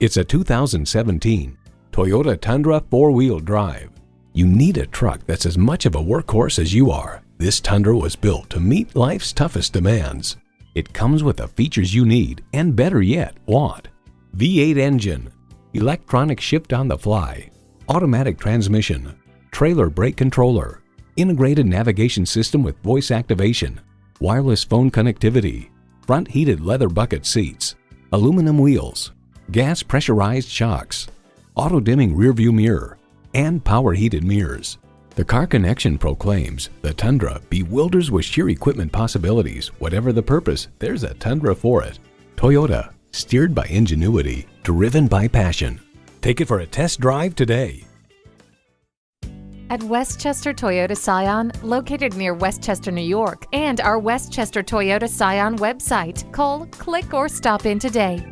It's a 2017 Toyota Tundra 4-wheel drive. You need a truck that's as much of a workhorse as you are. This Tundra was built to meet life's toughest demands. It comes with the features you need and, better yet, want. V8 engine, electronic shift on the fly, automatic transmission, trailer brake controller, integrated navigation system with voice activation, wireless phone connectivity, front heated leather bucket seats, aluminum wheels, gas pressurized shocks, auto dimming rearview mirror, and power heated mirrors. The Car Connection proclaims the Tundra bewilders with sheer equipment possibilities. Whatever the purpose, there's a Tundra for it. Toyota, steered by ingenuity, driven by passion. Take it for a test drive today. At Westchester Toyota Scion, located near Westchester, New York, and our Westchester Toyota Scion website, call, click, or stop in today.